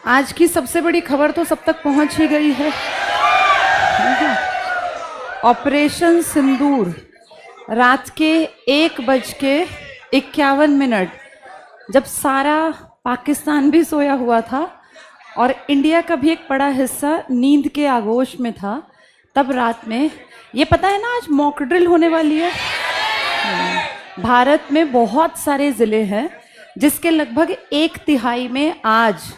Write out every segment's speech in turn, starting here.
आज की सबसे बड़ी खबर तो सब तक पहुंच ही गई है। ऑपरेशन सिंदूर रात के 1:51, जब सारा पाकिस्तान भी सोया हुआ था और इंडिया का भी एक बड़ा हिस्सा नींद के आगोश में था, तब रात में ये पता है ना आज मॉक ड्रिल होने वाली है। भारत में बहुत सारे ज़िले हैं जिसके लगभग 1/3 में आज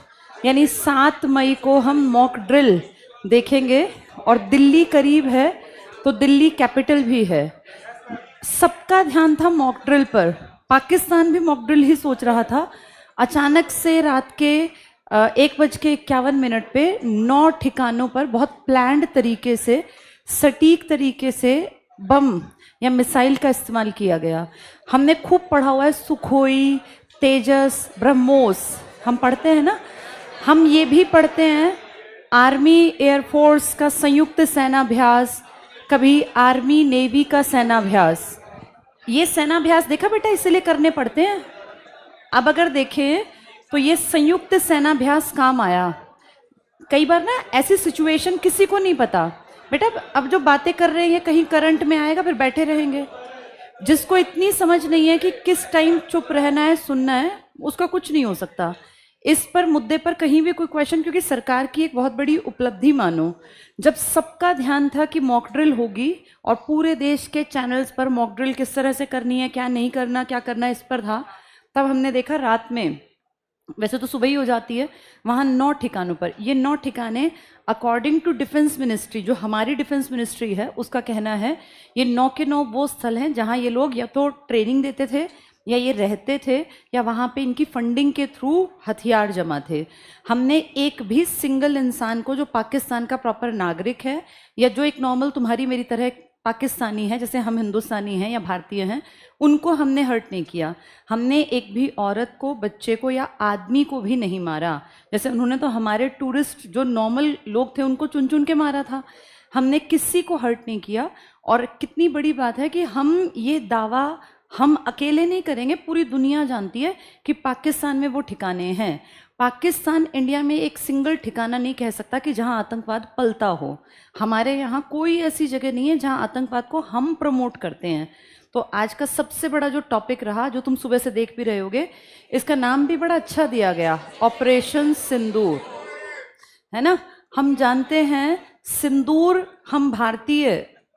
यानी 7 मई को हम मॉक ड्रिल देखेंगे। और दिल्ली करीब है तो दिल्ली कैपिटल भी है। सबका ध्यान था मॉक ड्रिल पर, पाकिस्तान भी मॉक ड्रिल ही सोच रहा था। अचानक से रात के 1:51 पे 9 ठिकानों पर बहुत प्लान्ड तरीके से, सटीक तरीके से बम या मिसाइल का इस्तेमाल किया गया। हमने खूब पढ़ा हुआ है सुखोई, तेजस, ब्रह्मोस, हम पढ़ते हैं ना। हम ये भी पढ़ते हैं आर्मी एयरफोर्स का संयुक्त सेनाभ्यास, कभी आर्मी नेवी का सेनाभ्यास। ये सेनाभ्यास देखा बेटा, इसलिए करने पड़ते हैं। अब अगर देखें तो ये संयुक्त सेनाभ्यास काम आया। कई बार ना ऐसी सिचुएशन किसी को नहीं पता बेटा, अब जो बातें कर रहे हैं कहीं करंट में आएगा, फिर बैठे रहेंगे। जिसको इतनी समझ नहीं है कि किस टाइम चुप रहना है, सुनना है, उसका कुछ नहीं हो सकता। इस पर मुद्दे पर कहीं भी कोई क्वेश्चन, क्योंकि सरकार की एक बहुत बड़ी उपलब्धि मानो, जब सबका ध्यान था कि मॉक ड्रिल होगी और पूरे देश के चैनल्स पर मॉक ड्रिल किस तरह से करनी है, क्या नहीं करना, क्या करना, इस पर था। तब हमने देखा रात में, वैसे तो सुबह ही हो जाती है, वहाँ 9 ठिकानों पर, ये 9 ठिकाने अकॉर्डिंग टू डिफेंस मिनिस्ट्री, जो हमारी डिफेंस मिनिस्ट्री है उसका कहना है, ये 9 के 9 वो स्थल हैं जहाँ ये लोग या तो ट्रेनिंग देते थे या ये रहते थे या वहाँ पे इनकी फंडिंग के थ्रू हथियार जमा थे। हमने एक भी सिंगल इंसान को जो पाकिस्तान का प्रॉपर नागरिक है या जो एक नॉर्मल तुम्हारी मेरी तरह पाकिस्तानी है, जैसे हम हिंदुस्तानी हैं या भारतीय हैं, उनको हमने हर्ट नहीं किया। हमने एक भी औरत को, बच्चे को या आदमी को भी नहीं मारा। जैसे उन्होंने तो हमारे टूरिस्ट जो नॉर्मल लोग थे उनको चुन चुन के मारा था। हमने किसी को हर्ट नहीं किया। और कितनी बड़ी बात है कि हम ये दावा हम अकेले नहीं करेंगे, पूरी दुनिया जानती है कि पाकिस्तान में वो ठिकाने हैं। पाकिस्तान इंडिया में एक सिंगल ठिकाना नहीं कह सकता कि जहां आतंकवाद पलता हो। हमारे यहाँ कोई ऐसी जगह नहीं है जहां आतंकवाद को हम प्रमोट करते हैं। तो आज का सबसे बड़ा जो टॉपिक रहा, जो तुम सुबह से देख भी रहे होगे, इसका नाम भी बड़ा अच्छा दिया गया, ऑपरेशन सिंदूर, है ना। हम जानते हैं सिंदूर, हम भारतीय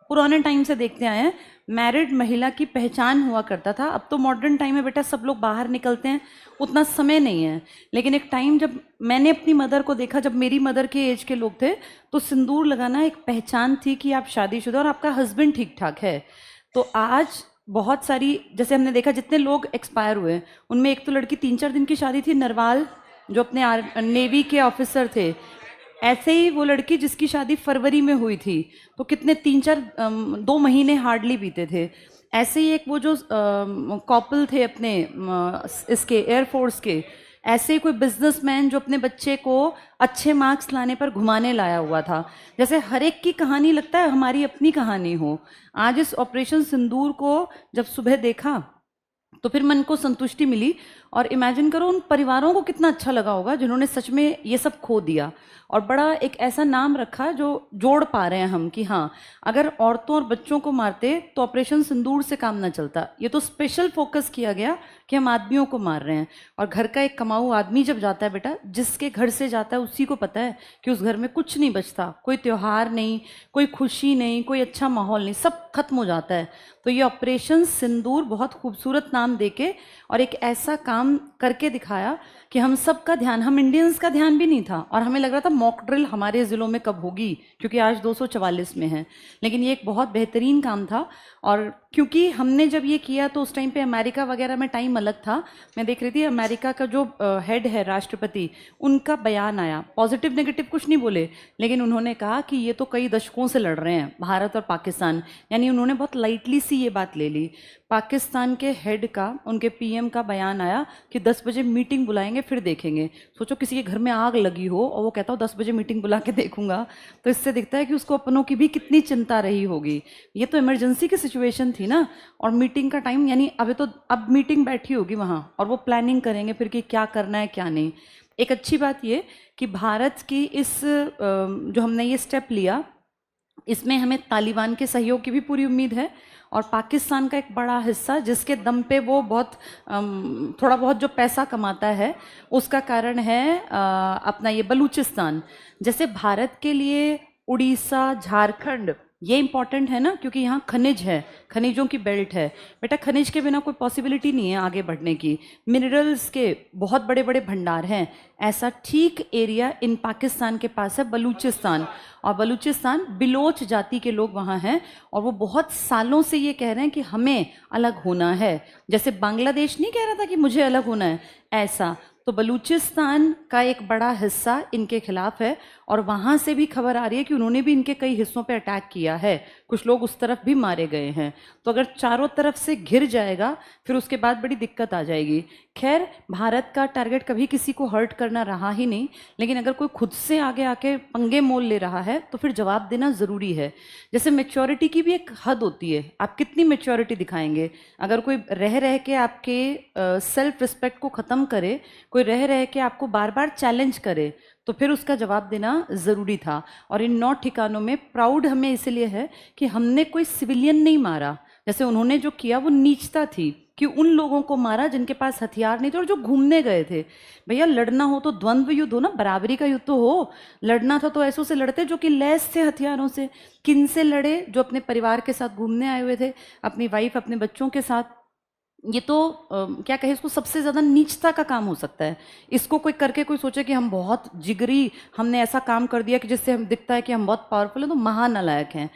पुराने टाइम से देखते आए हैं, मैरिड महिला की पहचान हुआ करता था। अब तो मॉडर्न टाइम में बेटा सब लोग बाहर निकलते हैं, उतना समय नहीं है। लेकिन एक टाइम जब मैंने अपनी मदर को देखा, जब मेरी मदर के एज के लोग थे, तो सिंदूर लगाना एक पहचान थी कि आप शादीशुदा और आपका हस्बैंड ठीक ठाक है। तो आज बहुत सारी, जैसे हमने देखा जितने लोग एक्सपायर हुए उनमें एक तो लड़की 3-4 दिन की शादी थी, नरवाल, जो अपने नेवी के ऑफिसर थे। ऐसे ही वो लड़की जिसकी शादी फरवरी में हुई थी, तो कितने 2 महीने हार्डली बीते थे। ऐसे ही एक वो जो कॉपल थे अपने इसके एयरफोर्स के, ऐसे ही कोई बिजनेसमैन जो अपने बच्चे को अच्छे मार्क्स लाने पर घुमाने लाया हुआ था। जैसे हर एक की कहानी लगता है हमारी अपनी कहानी हो। आज इस ऑपरेशन सिंदूर को जब सुबह देखा तो फिर मन को संतुष्टि मिली। और इमेजिन करो उन परिवारों को कितना अच्छा लगा होगा जिन्होंने सच में ये सब खो दिया, और बड़ा एक ऐसा नाम रखा जो जोड़ पा रहे हैं हम कि हाँ, अगर औरतों और बच्चों को मारते तो ऑपरेशन सिंदूर से काम ना चलता। ये तो स्पेशल फोकस किया गया कि हम आदमियों को मार रहे हैं। और घर का एक कमाऊ आदमी जब जाता है बेटा, जिसके घर से जाता है उसी को पता है कि उस घर में कुछ नहीं बचता, कोई त्योहार नहीं, कोई खुशी नहीं, कोई अच्छा माहौल नहीं, सब खत्म हो जाता है। तो ये ऑपरेशन सिंदूर बहुत खूबसूरत नाम देके और एक ऐसा काम करके दिखाया कि हम सब का ध्यान, हम इंडियंस का ध्यान भी नहीं था, और हमें लग रहा था मॉक ड्रिल हमारे ज़िलों में कब होगी, क्योंकि आज 244 में है। लेकिन ये एक बहुत बेहतरीन काम था। और क्योंकि हमने जब ये किया तो उस टाइम पे अमेरिका वगैरह में टाइम अलग था। मैं देख रही थी अमेरिका का जो हेड है, राष्ट्रपति, उनका बयान आया, पॉजिटिव नेगेटिव कुछ नहीं बोले, लेकिन उन्होंने कहा कि ये तो कई दशकों से लड़ रहे हैं भारत और पाकिस्तान, यानी उन्होंने बहुत लाइटली सी ये बात ले ली। पाकिस्तान के हेड का, उनके पीएम का बयान आया कि 10 बजे मीटिंग बुलाएंगे फिर देखेंगे। सोचो किसी के घर में आग लगी हो और वो कहता हो 10 बजे मीटिंग बुला के देखूंगा, तो इससे दिखता है कि उसको अपनों की भी कितनी चिंता रही होगी। ये तो इमरजेंसी की सिचुएशन थी ना, और मीटिंग का टाइम, यानी अब मीटिंग बैठी होगी वहाँ और वो प्लानिंग करेंगे फिर कि क्या करना है क्या नहीं। एक अच्छी बात ये कि भारत की इस जो हमने ये स्टेप लिया, इसमें हमें तालिबान के सहयोग की भी पूरी उम्मीद है, और पाकिस्तान का एक बड़ा हिस्सा जिसके दम पे वो बहुत थोड़ा बहुत जो पैसा कमाता है, उसका कारण है अपना ये बलूचिस्तान। जैसे भारत के लिए उड़ीसा, झारखंड ये इंपॉर्टेंट है ना, क्योंकि यहाँ खनिज है, खनिजों की बेल्ट है बेटा। खनिज के बिना कोई पॉसिबिलिटी नहीं है आगे बढ़ने की। मिनरल्स के बहुत बड़े बड़े भंडार हैं। ऐसा ठीक एरिया इन पाकिस्तान के पास है बलूचिस्तान, और बलूचिस्तान बिलोच जाति के लोग वहाँ हैं, और वो बहुत सालों से ये कह रहे हैं कि हमें अलग होना है। जैसे बांग्लादेश नहीं कह रहा था कि मुझे अलग होना है, ऐसा तो बलूचिस्तान का एक बड़ा हिस्सा इनके खिलाफ है, और वहाँ से भी खबर आ रही है कि उन्होंने भी इनके कई हिस्सों पे अटैक किया है, कुछ लोग उस तरफ भी मारे गए हैं। तो अगर चारों तरफ से घिर जाएगा फिर उसके बाद बड़ी दिक्कत आ जाएगी। खैर, भारत का टारगेट कभी किसी को हर्ट करना रहा ही नहीं, लेकिन अगर कोई खुद से आगे आके पंगे मोल ले रहा है तो फिर जवाब देना ज़रूरी है। जैसे मैच्योरिटी की भी एक हद होती है, आप कितनी मैच्योरिटी दिखाएंगे। अगर कोई रह रह के आपके सेल्फ रिस्पेक्ट को ख़त्म करे, कोई रह रह के आपको बार बार चैलेंज करे, तो फिर उसका जवाब देना ज़रूरी था। और इन 9 ठिकानों में प्राउड हमें इसलिए है कि हमने कोई सिविलियन नहीं मारा। जैसे उन्होंने जो किया वो नीचता थी कि उन लोगों को मारा जिनके पास हथियार नहीं थे और जो घूमने गए थे। भैया, लड़ना हो तो द्वंद्व युद्ध हो ना, बराबरी का युद्ध तो हो। लड़ना था तो ऐसों से लड़ते जो कि लैस थे हथियारों से। किन से लड़े? जो अपने परिवार के साथ घूमने आए हुए थे, अपनी वाइफ, अपने बच्चों के साथ। ये तो क्या कहे, इसको सबसे ज़्यादा नीचता का काम हो सकता है। इसको कोई करके कोई सोचे कि हम बहुत जिगरी, हमने ऐसा काम कर दिया कि जिससे हम दिखता है कि हम बहुत पावरफुल हैं, तो महानालायक हैं।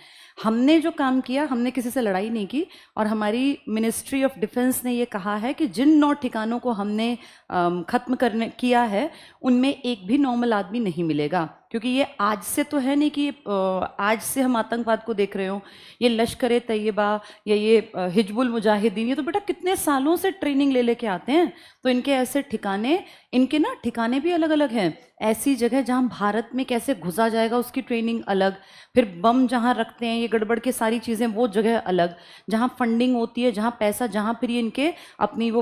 हमने जो काम किया, हमने किसी से लड़ाई नहीं की, और हमारी मिनिस्ट्री ऑफ डिफेंस ने ये कहा है कि जिन 9 ठिकानों को हमने ख़त्म करने किया है, उनमें एक भी नॉर्मल आदमी नहीं मिलेगा। क्योंकि ये आज से तो है नहीं कि आज से हम आतंकवाद को देख रहे हो। ये लश्कर तैयबा या ये हिजबुल मुजाहिदीन, ये तो बेटा कितने सालों से ट्रेनिंग ले लेके आते हैं। तो इनके ऐसे ठिकाने, इनके ना ठिकाने भी अलग अलग हैं। ऐसी जगह जहाँ भारत में कैसे घुसा जाएगा उसकी ट्रेनिंग अलग, फिर बम जहाँ रखते हैं, ये गड़बड़ के सारी चीज़ें, वो जगह अलग। जहाँ फंडिंग होती है, जहाँ पैसा, जहाँ फिर ये इनके अपनी वो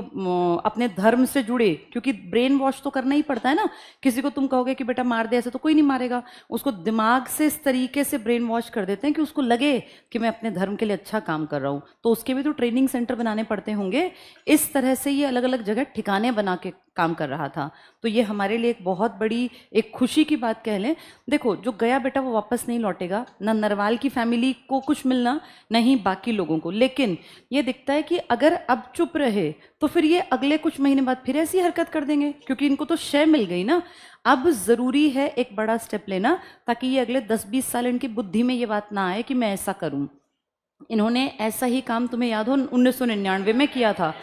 अपने धर्म से जुड़े, क्योंकि ब्रेन वॉश तो करना ही पड़ता है ना। किसी को तुम कहोगे कि बेटा मार दे, ऐसे तो कोई नहीं मारेगा। उसको दिमाग से इस तरीके से ब्रेन वॉश कर देते हैं कि उसको लगे कि मैं अपने धर्म के लिए अच्छा काम कर रहा हूँ। तो उसके भी तो ट्रेनिंग सेंटर बनाने पड़ते होंगे। इस तरह से ये अलग अलग जगह ठिकाने बना के काम कर रहा था। तो ये हमारे लिए एक बहुत बड़ी एक खुशी की बात कह लें। देखो, जो गया बेटा वो वापस नहीं लौटेगा, ना नरवाल की फैमिली को कुछ मिलना, नहीं बाकी लोगों को। लेकिन ये दिखता है कि अगर अब चुप रहे तो फिर ये अगले कुछ महीने बाद फिर ऐसी हरकत कर देंगे, क्योंकि इनको तो शय मिल गई ना। अब ज़रूरी है एक बड़ा स्टेप लेना, ताकि ये अगले 10-20 साल इनकी बुद्धि में ये बात ना आए कि मैं ऐसा करूं। इन्होंने ऐसा ही काम, तुम्हें याद हो, 1999 में किया था।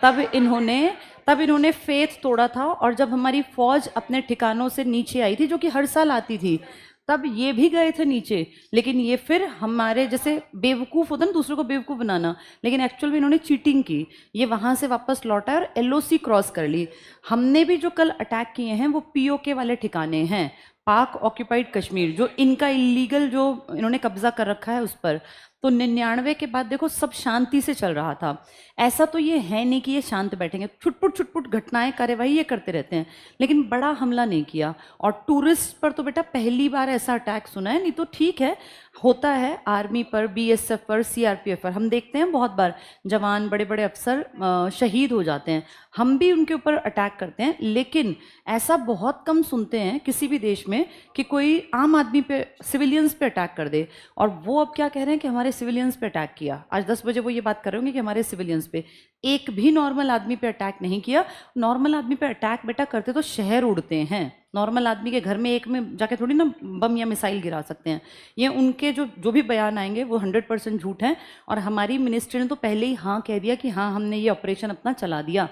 तब इन्होंने फेथ तोड़ा था, और जब हमारी फौज अपने ठिकानों से नीचे आई थी, जो कि हर साल आती थी, तब ये भी गए थे नीचे। लेकिन ये फिर हमारे जैसे बेवकूफ़ होता ना, दूसरों को बेवकूफ़ बनाना, लेकिन एक्चुअल में इन्होंने चीटिंग की। ये वहाँ से वापस लौटा और LOC क्रॉस कर ली। हमने भी जो कल अटैक किए हैं वो POK वाले ठिकाने हैं, पाक ऑक्यूपाइड कश्मीर, जो इनका इलीगल जो इन्होंने कब्जा कर रखा है उस पर। तो 99 के बाद देखो सब शांति से चल रहा था। ऐसा तो ये है नहीं कि ये शांत बैठेंगे, छुटपुट घटनाएं, कार्यवाही ये करते रहते हैं, लेकिन बड़ा हमला नहीं किया। और टूरिस्ट पर तो बेटा पहली बार ऐसा अटैक सुना है। नहीं तो ठीक है, होता है आर्मी पर, BSF पर, CRPF पर, हम देखते हैं बहुत बार जवान, बड़े बड़े अफसर शहीद हो जाते हैं, हम भी उनके ऊपर अटैक करते हैं। लेकिन ऐसा बहुत कम सुनते हैं किसी भी देश में कि कोई आम आदमी पे, सिविलियंस पे अटैक कर दे। और वो अब क्या कह रहे हैं कि हमारे सिविलियंस पे अटैक किया। आज 10 बजे वो ये बात कर रहे होंगे कि हमारे सिविलियंस पे, एक भी नॉर्मल आदमी पे अटैक नहीं किया। नॉर्मल आदमी पे अटैक बेटा करते तो शहर उड़ते हैं। नॉर्मल आदमी के घर में एक में जाके थोड़ी ना बम या मिसाइल गिरा सकते हैं। ये उनके जो भी बयान आएंगे वो 100% झूठ हैं। और हमारी मिनिस्ट्री ने तो पहले ही हाँ कह दिया कि हाँ, हमने ये ऑपरेशन अपना चला दिया।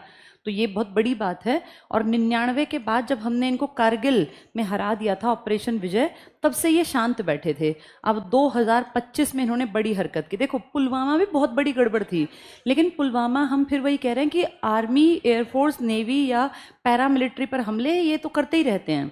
तो ये बहुत बड़ी बात है। और 99 के बाद जब हमने इनको कारगिल में हरा दिया था, ऑपरेशन विजय, तब से ये शांत बैठे थे। अब 2025 में इन्होंने बड़ी हरकत की। देखो, पुलवामा भी बहुत बड़ी गड़बड़ थी, लेकिन पुलवामा हम फिर वही कह रहे हैं कि आर्मी, एयरफोर्स, नेवी या पैरामिलिट्री पर हमले ये तो करते ही रहते हैं।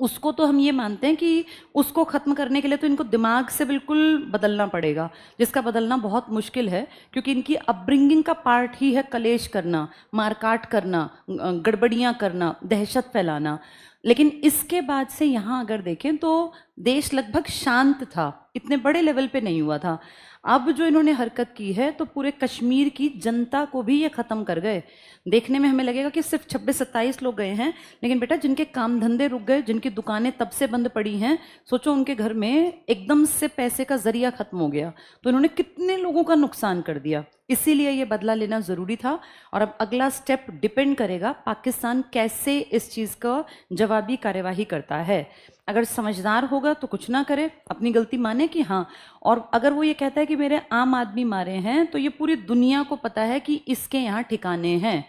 उसको तो हम ये मानते हैं कि उसको ख़त्म करने के लिए तो इनको दिमाग से बिल्कुल बदलना पड़ेगा, जिसका बदलना बहुत मुश्किल है, क्योंकि इनकी अपब्रिंगिंग का पार्ट ही है कलेश करना, मारकाट करना, गड़बड़ियाँ करना, दहशत फैलाना। लेकिन इसके बाद से यहाँ अगर देखें तो देश लगभग शांत था, इतने बड़े लेवल पे नहीं हुआ था। अब जो इन्होंने हरकत की है तो पूरे कश्मीर की जनता को भी ये ख़त्म कर गए। देखने में हमें लगेगा कि सिर्फ 26-27 लोग गए हैं, लेकिन बेटा जिनके काम धंधे रुक गए, जिनकी दुकानें तब से बंद पड़ी हैं, सोचो उनके घर में एकदम से पैसे का जरिया खत्म हो गया, तो इन्होंने कितने लोगों का नुकसान कर दिया। इसीलिए ये बदला लेना ज़रूरी था। और अब अगला स्टेप डिपेंड करेगा पाकिस्तान कैसे इस चीज़ का जवाबी कार्यवाही करता है। अगर समझदार होगा तो कुछ ना करे, अपनी गलती माने कि हाँ, और अगर वो ये कहता है कि मेरे आम आदमी मारे हैं, तो ये पूरी दुनिया को पता है कि इसके यहाँ ठिकाने हैं।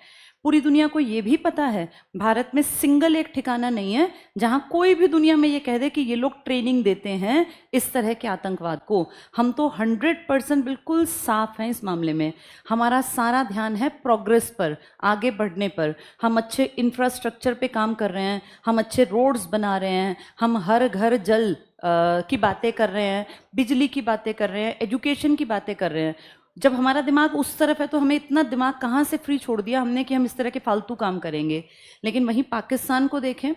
पूरी दुनिया को ये भी पता है भारत में सिंगल एक ठिकाना नहीं है जहां कोई भी दुनिया में ये कह दे कि ये लोग ट्रेनिंग देते हैं इस तरह के आतंकवाद को। हम तो 100% बिल्कुल साफ हैं इस मामले में। हमारा सारा ध्यान है प्रोग्रेस पर, आगे बढ़ने पर। हम अच्छे इंफ्रास्ट्रक्चर पे काम कर रहे हैं, हम अच्छे रोड्स बना रहे हैं, हम हर घर जल की बातें कर रहे हैं, बिजली की बातें कर रहे हैं, एजुकेशन की बातें कर रहे हैं। जब हमारा दिमाग उस तरफ है तो हमें इतना दिमाग कहाँ से फ्री छोड़ दिया हमने कि हम इस तरह के फालतू काम करेंगे। लेकिन वहीं पाकिस्तान को देखें,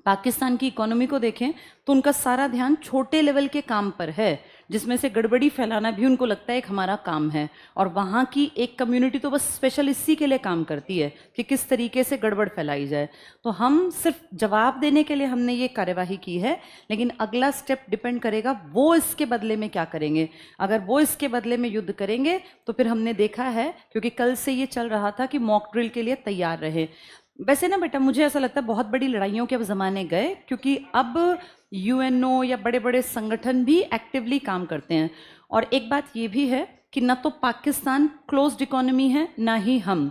पाकिस्तान की इकोनॉमी को देखें, तो उनका सारा ध्यान छोटे लेवल के काम पर है, जिसमें से गड़बड़ी फैलाना भी उनको लगता है एक हमारा काम है। और वहाँ की एक कम्युनिटी तो बस स्पेशल इसी के लिए काम करती है कि किस तरीके से गड़बड़ फैलाई जाए। तो हम सिर्फ जवाब देने के लिए हमने ये कार्यवाही की है, लेकिन अगला स्टेप डिपेंड करेगा वो इसके बदले में क्या करेंगे। अगर वो इसके बदले में युद्ध करेंगे तो फिर हमने देखा है, क्योंकि कल से ये चल रहा था कि मॉक ड्रिल के लिए तैयार रहे। वैसे ना बेटा, मुझे ऐसा लगता है बहुत बड़ी लड़ाइयों के अब ज़माने गए, क्योंकि अब यूएनओ या बड़े बड़े संगठन भी एक्टिवली काम करते हैं। और एक बात ये भी है कि ना तो पाकिस्तान क्लोज्ड इकोनॉमी है, ना ही हम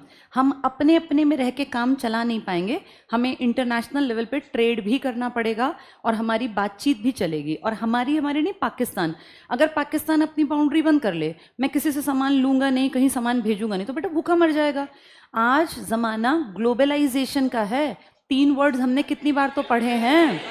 अपने अपने में रह के काम चला नहीं पाएंगे। हमें इंटरनेशनल लेवल पे ट्रेड भी करना पड़ेगा और हमारी बातचीत भी चलेगी। और हमारे नहीं, पाकिस्तान, अगर पाकिस्तान अपनी बाउंड्री बंद कर ले, मैं किसी से सामान लूँगा नहीं, कहीं सामान भेजूंगा नहीं, तो बेटा भूखा मर जाएगा। आज ज़माना ग्लोबलाइजेशन का है। 3 वर्ड्स हमने कितनी बार तो पढ़े हैं।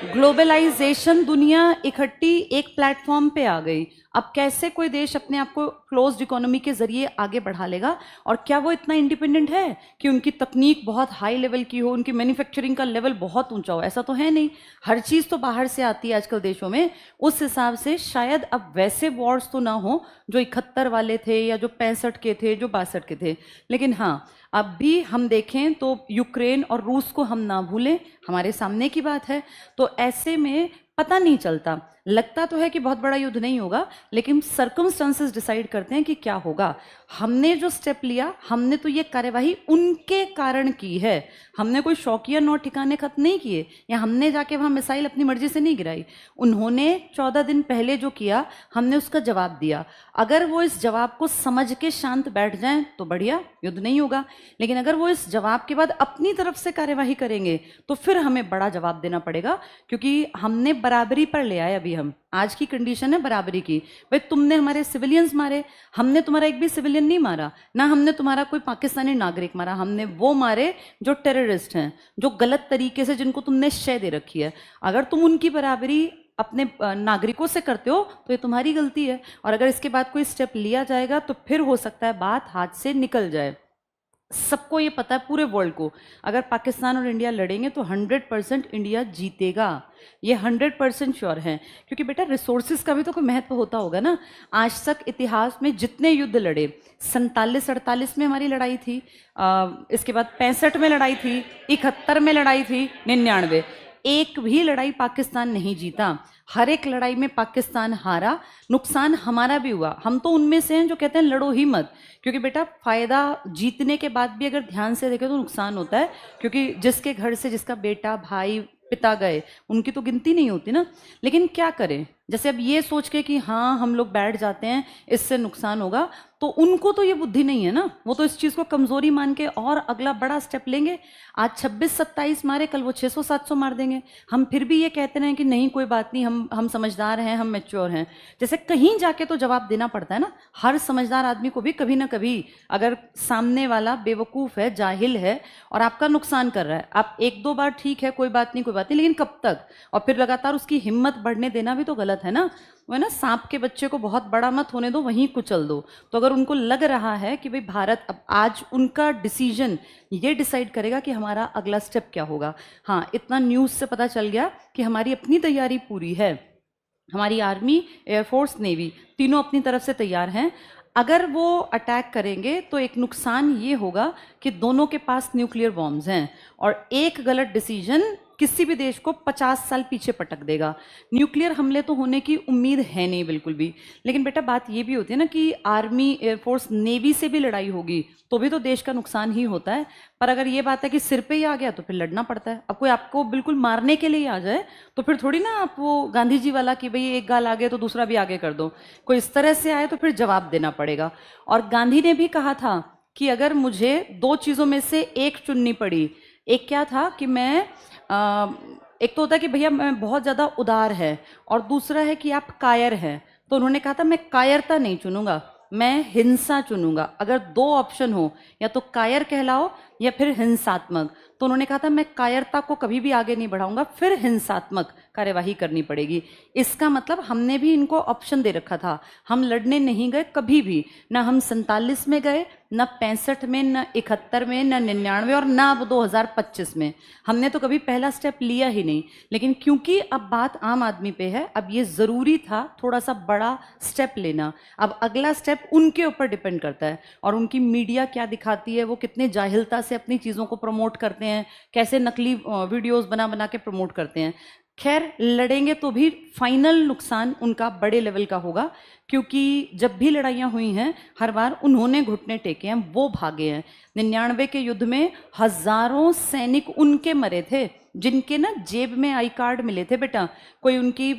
ग्लोबलाइजेशन, दुनिया इकट्ठी एक प्लेटफॉर्म पे आ गई। अब कैसे कोई देश अपने आप को क्लोज्ड इकोनॉमी के जरिए आगे बढ़ा लेगा? और क्या वो इतना इंडिपेंडेंट है कि उनकी तकनीक बहुत हाई लेवल की हो, उनकी मैन्युफैक्चरिंग का लेवल बहुत ऊंचा हो? ऐसा तो है नहीं। हर चीज़ तो बाहर से आती है आजकल देशों में। उस हिसाब से शायद अब वैसे वॉर्स तो ना हो जो 71 वाले थे या जो 65 के थे, जो 62 के थे। लेकिन हाँ, अब भी हम देखें तो यूक्रेन और रूस को हम ना भूलें, हमारे सामने की बात है। तो ऐसे में पता नहीं चलता, लगता तो है कि बहुत बड़ा युद्ध नहीं होगा, लेकिन सर्कमस्टांसेस डिसाइड करते हैं कि क्या होगा। हमने जो स्टेप लिया, हमने तो ये कार्यवाही उनके कारण की है। हमने कोई शौकिया नौ ठिकाने खत्म नहीं किए, या हमने जाके वहाँ मिसाइल अपनी मर्जी से नहीं गिराई। उन्होंने 14 दिन पहले जो किया, हमने उसका जवाब दिया। अगर वो इस जवाब को समझ के शांत बैठ जाएं तो बढ़िया, युद्ध नहीं होगा। लेकिन अगर वो इस जवाब के बाद अपनी तरफ से कार्यवाही करेंगे तो फिर हमें बड़ा जवाब देना पड़ेगा, क्योंकि हमने बराबरी पर ले आए। अभी हम आज की कंडीशन है बराबरी की। भाई तुमने हमारे सिविलियंस मारे, हमने तुम्हारा एक भी सिविलियन नहीं मारा, ना हमने तुम्हारा कोई पाकिस्तानी नागरिक मारा। हमने वो मारे जो टेररिस्ट हैं, जो गलत तरीके से, जिनको तुमने शय दे रखी है। अगर तुम उनकी बराबरी अपने नागरिकों से करते हो तो ये तुम्हारी गलती है। और अगर इसके बाद कोई स्टेप लिया जाएगा तो फिर हो सकता है बात हाथ से निकल जाए। सबको ये पता है, पूरे वर्ल्ड को, अगर पाकिस्तान और इंडिया लड़ेंगे तो 100% इंडिया जीतेगा। ये 100% श्योर है, क्योंकि बेटा रिसोर्सेज का भी तो कोई महत्व होता होगा ना। आज तक इतिहास में जितने युद्ध लड़े, 47-48 में हमारी लड़ाई थी, इसके बाद 65 में लड़ाई थी, 71 में लड़ाई थी, 99, एक भी लड़ाई पाकिस्तान नहीं जीता। हर एक लड़ाई में पाकिस्तान हारा, नुकसान हमारा भी हुआ। हम तो उनमें से हैं जो कहते हैं लड़ो ही मत, क्योंकि बेटा फायदा जीतने के बाद भी अगर ध्यान से देखें तो नुकसान होता है, क्योंकि जिसके घर से जिसका बेटा, भाई, पिता गए, उनकी तो गिनती नहीं होती ना। लेकिन क्या करें, जैसे अब ये सोच के कि हाँ हम लोग बैठ जाते हैं इससे नुकसान होगा, तो उनको तो ये बुद्धि नहीं है ना, वो तो इस चीज़ को कमज़ोरी मान के और अगला बड़ा स्टेप लेंगे। आज 26-27 मारे, कल वो 600-700 मार देंगे। हम फिर भी ये कहते हैं कि नहीं कोई बात नहीं, हम समझदार हैं, हम मैच्योर हैं। जैसे कहीं जाके तो जवाब देना पड़ता है ना, हर समझदार आदमी को भी कभी ना कभी, अगर सामने वाला बेवकूफ़ है, जाहिल है और आपका नुकसान कर रहा है, आप 1-2 बार ठीक है कोई बात नहीं कोई बात नहीं, लेकिन कब तक, और फिर लगातार उसकी हिम्मत बढ़ने देना भी तो गलत है ना। वो है ना, सांप के बच्चे को बहुत बड़ा मत होने दो, वहीं कुचल दो। तो अगर उनको लग रहा है कि भाई भारत, अब आज उनका डिसीजन ये डिसाइड करेगा कि हमारा अगला स्टेप क्या होगा। हाँ, इतना न्यूज़ से पता चल गया कि हमारी अपनी तैयारी पूरी है, हमारी आर्मी, एयरफोर्स, नेवी तीनों अपनी तरफ से तैयार हैं। अगर वो अटैक करेंगे तो एक नुकसान ये होगा कि दोनों के पास न्यूक्लियर बॉम्ब्स हैं और एक गलत डिसीजन किसी भी देश को 50 साल पीछे पटक देगा। न्यूक्लियर हमले तो होने की उम्मीद है नहीं बिल्कुल भी, लेकिन बेटा बात ये भी होती है ना कि आर्मी, एयरफोर्स, नेवी से भी लड़ाई होगी तो भी तो देश का नुकसान ही होता है। पर अगर ये बात है कि सिर पे ही आ गया तो फिर लड़ना पड़ता है। अब कोई आपको बिल्कुल मारने के लिए आ जाए तो फिर थोड़ी ना आप वो गांधी जी वाला कि भाई एक गाल आगे तो दूसरा भी आगे कर दो, कोई इस तरह से आए तो फिर जवाब देना पड़ेगा। और गांधी ने भी कहा था कि अगर मुझे 2 चीज़ों में से एक चुननी पड़ी, एक क्या था कि मैं एक तो होता है कि भैया मैं बहुत ज़्यादा उदार है, और दूसरा है कि आप कायर हैं। तो उन्होंने कहा था मैं कायरता नहीं चुनूंगा, मैं हिंसा चुनूंगा। अगर 2 ऑप्शन हो, या तो कायर कहलाओ या फिर हिंसात्मक, तो उन्होंने कहा था मैं कायरता को कभी भी आगे नहीं बढ़ाऊंगा, फिर हिंसात्मक कार्यवाही करनी पड़ेगी। इसका मतलब हमने भी इनको ऑप्शन दे रखा था, हम लड़ने नहीं गए कभी भी, ना हम 47 में गए, ना 65 में, ना 71 में, ना 99 और ना अब 2025 में। हमने तो कभी पहला स्टेप लिया ही नहीं। लेकिन क्योंकि अब बात आम आदमी पे है, अब ये ज़रूरी था थोड़ा सा बड़ा स्टेप लेना। अब अगला स्टेप उनके ऊपर डिपेंड करता है, और उनकी मीडिया क्या दिखाती है, वो कितने जाहिलता से अपनी चीज़ों को प्रमोट करते हैं, कैसे नकली वीडियोस बना बना के प्रमोट करते हैं। खैर, लड़ेंगे तो भी फाइनल नुकसान उनका बड़े लेवल का होगा, क्योंकि जब भी लड़ाइयाँ हुई हैं हर बार उन्होंने घुटने टेके हैं, वो भागे हैं। 99 के युद्ध में हजारों सैनिक उनके मरे थे, जिनके ना जेब में आई कार्ड मिले थे बेटा, कोई उनकी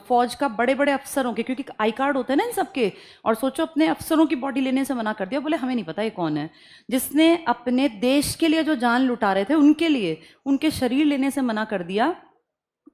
फौज का बड़े बड़े अफसरों के, क्योंकि आई कार्ड होते हैं ना इन सबके। और सोचो, अपने अफसरों की बॉडी लेने से मना कर दिया, बोले हमें नहीं पता ये कौन है। जिसने अपने देश के लिए जो जान लुटा रहे थे उनके लिए उनके शरीर लेने से मना कर दिया।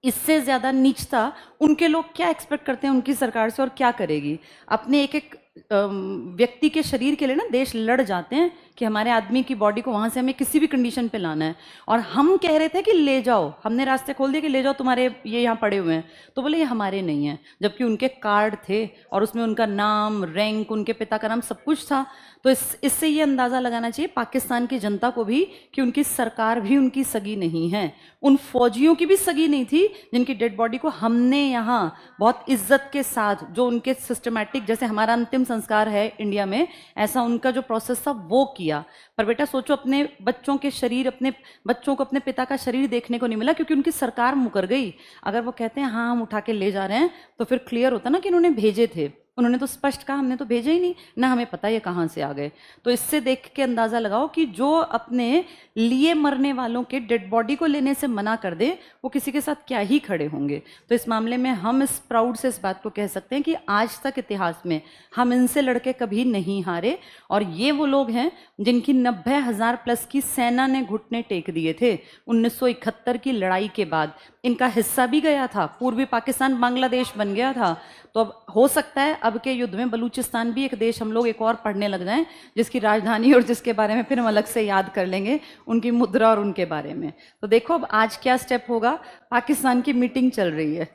इससे ज़्यादा नीचता उनके लोग क्या एक्सपेक्ट करते हैं उनकी सरकार से, और क्या करेगी। अपने एक एक व्यक्ति के शरीर के लिए ना देश लड़ जाते हैं कि हमारे आदमी की बॉडी को वहाँ से हमें किसी भी कंडीशन पे लाना है। और हम कह रहे थे कि ले जाओ, हमने रास्ते खोल दिए कि ले जाओ, तुम्हारे ये यहाँ पड़े हुए हैं, तो बोले ये हमारे नहीं हैं, जबकि उनके कार्ड थे और उसमें उनका नाम, रैंक, उनके पिता का नाम, सब कुछ था। तो इससे ये अंदाज़ा लगाना चाहिए पाकिस्तान की जनता को भी कि उनकी सरकार भी उनकी सगी नहीं है, उन फौजियों की भी सगी नहीं थी जिनकी डेड बॉडी को हमने यहाँ बहुत इज्जत के साथ, जो उनके सिस्टमैटिक, जैसे हमारा अंतिम संस्कार है इंडिया में, ऐसा उनका जो प्रोसेस था वो किया। पर बेटा सोचो, अपने बच्चों के शरीर, अपने बच्चों को अपने पिता का शरीर देखने को नहीं मिला क्योंकि उनकी सरकार मुकर गई। अगर वो कहते हैं हाँ हम उठा के ले जा रहे हैं, तो फिर क्लियर होता ना कि उन्होंने भेजे थे। उन्होंने तो स्पष्ट कहा हमने तो भेजा ही नहीं, ना हमें पता ये कहाँ से आ गए। तो इससे देख के अंदाज़ा लगाओ कि जो अपने लिए मरने वालों के डेड बॉडी को लेने से मना कर दे, वो किसी के साथ क्या ही खड़े होंगे। तो इस मामले में हम इस प्राउड से इस बात को कह सकते हैं कि आज तक इतिहास में हम इनसे लड़के कभी नहीं हारे। और ये वो लोग हैं जिनकी 90,000 प्लस की सेना ने घुटने टेक दिए थे 1971 की लड़ाई के बाद। इनका हिस्सा भी गया था, पूर्वी पाकिस्तान बांग्लादेश बन गया था। तो अब हो सकता है अब के युद्ध में बलूचिस्तान भी एक देश हम लोग एक और पढ़ने लग जाएं, जिसकी राजधानी और जिसके बारे में फिर हम अलग से याद कर लेंगे, उनकी मुद्रा और उनके बारे में। तो देखो अब आज क्या स्टेप होगा, पाकिस्तान की मीटिंग चल रही है।